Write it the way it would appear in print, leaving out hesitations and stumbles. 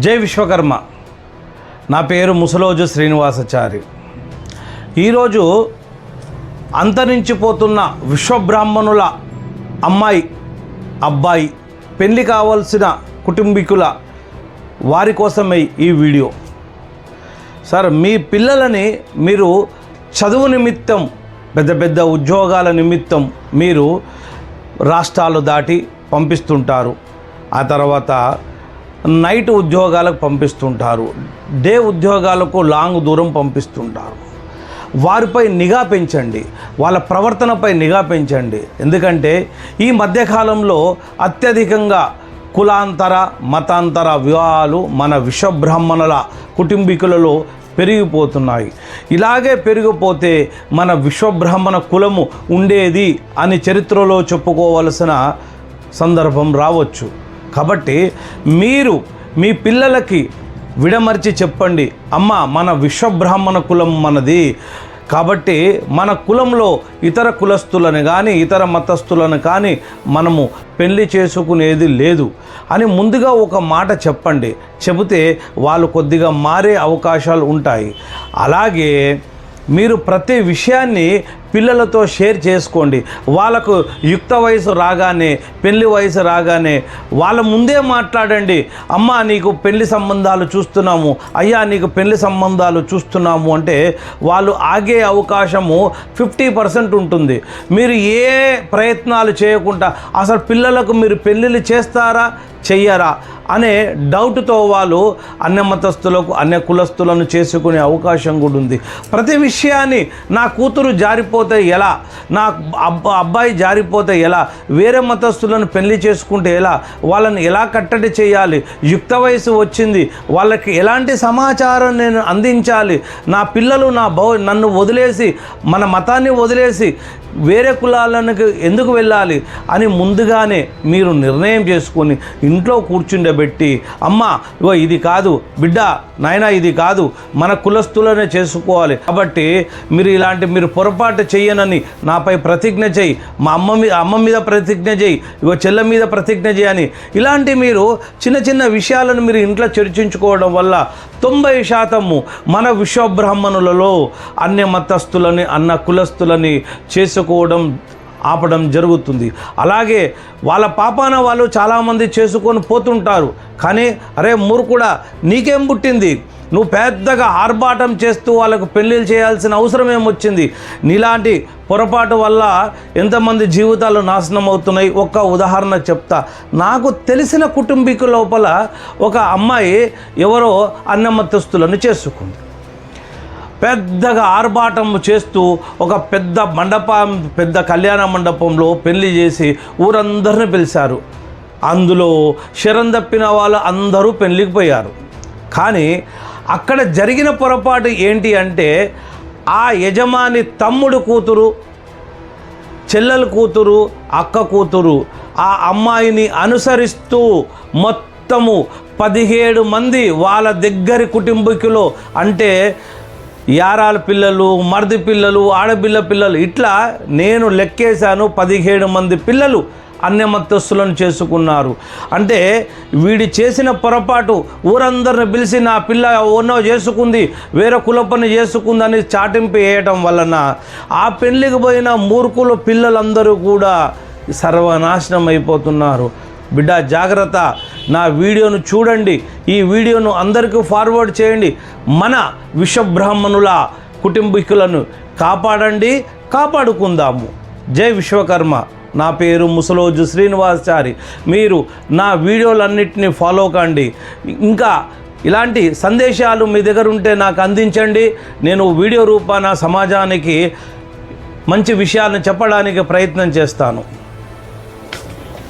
జై విశ్వకర్మ. నా పేరు ముసలోజు శ్రీనివాసాచారి. ఈరోజు అంతరించిపోతున్న విశ్వబ్రాహ్మణుల అమ్మాయి అబ్బాయి పెళ్లి కావాల్సిన కుటుంబీకుల వారి కోసమే ఈ వీడియో. సార్, మీ పిల్లలని మీరు చదువు నిమిత్తం పెద్ద పెద్ద ఉద్యోగాల నిమిత్తం మీరు రాష్ట్రాలు దాటి పంపిస్తుంటారు. ఆ తర్వాత నైట్ ఉద్యోగాలకు పంపిస్తుంటారు, డే ఉద్యోగాలకు లాంగ్ దూరం పంపిస్తుంటారు. వారిపై నిఘా పెంచండి, వాళ్ళ ప్రవర్తనపై నిఘా పెంచండి. ఎందుకంటే ఈ మధ్యకాలంలో అత్యధికంగా కులాంతర మతాంతర వివాహాలు మన విశ్వబ్రాహ్మణుల కుటుంబీకులలో పెరిగిపోతున్నాయి. ఇలాగే పెరిగిపోతే మన విశ్వబ్రాహ్మణ కులము ఉండేది అని చరిత్రలో చెప్పుకోవలసిన సందర్భం రావచ్చు. కాబట్టి మీరు మీ పిల్లలకి విడమర్చి చెప్పండి, అమ్మ మన విశ్వబ్రాహ్మణ కులం మనది, కాబట్టి మన కులంలో ఇతర కులస్తులను కానీ ఇతర మతస్థులను కానీ మనము పెళ్లి చేసుకునేది లేదు అని ముందుగా ఒక మాట చెప్పండి. చెబితే వాళ్ళు కొద్దిగా మారే అవకాశాలు ఉంటాయి. అలాగే మీరు ప్రతి విషయాన్ని పిల్లలతో షేర్ చేసుకోండి. వాళ్ళకు యుక్త వయసు రాగానే, పెళ్లి వయసు రాగానే వాళ్ళ ముందే మాట్లాడండి. అమ్మ నీకు పెళ్లి సంబంధాలు చూస్తున్నాము, అయ్యా నీకు పెళ్లి సంబంధాలు చూస్తున్నాము అంటే వాళ్ళు ఆగే అవకాశము 50% ఉంటుంది. మీరు ఏ ప్రయత్నాలు చేయకుండా అసలు పిల్లలకు మీరు పెళ్ళిళ్ళు చేస్తారా చెయ్యరా అనే డౌట్తో వాళ్ళు అన్య మతస్థులకు అన్య కులస్తులను చేసుకునే అవకాశం కూడా ఉంది. ప్రతి విషయాన్ని నా కూతురు జారిపోతే ఎలా, నా అబ్బాయి జారిపోతే ఎలా, వేరే మతస్థులను పెళ్లి చేసుకుంటే ఎలా, వాళ్ళని ఎలా కట్టడి చేయాలి, యుక్త వయసు వచ్చింది వాళ్ళకి ఎలాంటి సమాచారం నేను అందించాలి, నా పిల్లలు నన్ను వదిలేసి మన మతాన్ని వదిలేసి వేరే కులాలకు ఎందుకు వెళ్ళాలి అని ముందుగానే మీరు నిర్ణయం చేసుకొని ఇంట్లో కూర్చుండబెట్టి, అమ్మ ఇగో ఇది కాదు బిడ్డ, నాయనా ఇది కాదు, మన కులస్తులనే చేసుకోవాలి, కాబట్టి మీరు పొరపాటు చెయ్యనని నాపై ప్రతిజ్ఞ చేయి, మా అమ్మ మీద ప్రతిజ్ఞ చేయి, ఇగో చెల్ల మీద ప్రతిజ్ఞ చేయని, ఇలాంటి మీరు చిన్న చిన్న విషయాలను మీరు ఇంట్లో చర్చించుకోవడం వల్ల 90% మన విశ్వబ్రాహ్మణులలో అన్య మతస్థులని అన్న కులస్తులని చేసుకోవడం ఆపడం జరుగుతుంది. అలాగే వాళ్ళ పాపాన వాళ్ళు చాలామంది చేసుకొని పోతుంటారు. కానీ అరే మూర్ఖుడా, నీకేం పుట్టింది, నువ్వు పెద్దగా ఆర్భాటం చేస్తూ వాళ్ళకు పెళ్ళిళ్ళు చేయాల్సిన అవసరం ఏమొచ్చింది? నీలాంటి పొరపాటు వల్ల ఎంతమంది జీవితాలు నాశనం అవుతున్నాయి. ఒక్క ఉదాహరణ చెప్తా. నాకు తెలిసిన కుటుంబీకుల లోపల ఒక అమ్మాయి ఎవరో అన్యమతస్థులను చేసుకుంది. పెద్దగా ఆర్భాటం చేస్తూ ఒక పెద్ద కళ్యాణ మండపంలో పెళ్లి చేసి ఊరందరిని పిలిచారు. అందులో శరం తప్పిన వాళ్ళు అందరూ పెళ్ళికి పోయారు. కానీ అక్కడ జరిగిన పొరపాటు ఏంటి అంటే ఆ యజమాని తమ్ముడు కూతురు, చెల్లెల కూతురు, అక్క కూతురు ఆ అమ్మాయిని అనుసరిస్తూ మొత్తము 17 మంది వాళ్ళ దగ్గరి కుటుంబీకులు, అంటే యారాల పిల్లలు, మరిది పిల్లలు, ఆడపిల్ల పిల్లలు, ఇట్లా నేను లెక్కేశాను 17 మంది పిల్లలు అన్యమతస్థులను చేసుకున్నారు. అంటే వీడి చేసిన పొరపాటు ఊరందరిని పిలిచి నా పిల్ల ఓనో చేసుకుంది, వేరే కులపని చేసుకుందని చాటింపు వేయటం వలన ఆ పెళ్ళికి పోయిన మూర్ఖుల పిల్లలందరూ కూడా సర్వనాశనం అయిపోతున్నారు. బిడ్డ జాగ్రత్త, నా వీడియోను చూడండి, ఈ వీడియోను అందరికీ ఫార్వర్డ్ చేయండి. మన విశ్వబ్రాహ్మణుల కుటుంబీకులను కాపాడండి, కాపాడుకుందాము. జై విశ్వకర్మ. నా పేరు ముసలోజు శ్రీనివాసాచారి. మీరు నా వీడియోలన్నిటిని ఫాలో కండి. ఇంకా ఇలాంటి సందేశాలు మీ దగ్గర ఉంటే నాకు అందించండి. నేను వీడియో రూపాన సమాజానికి మంచి విషయాలను చెప్పడానికి ప్రయత్నం చేస్తాను.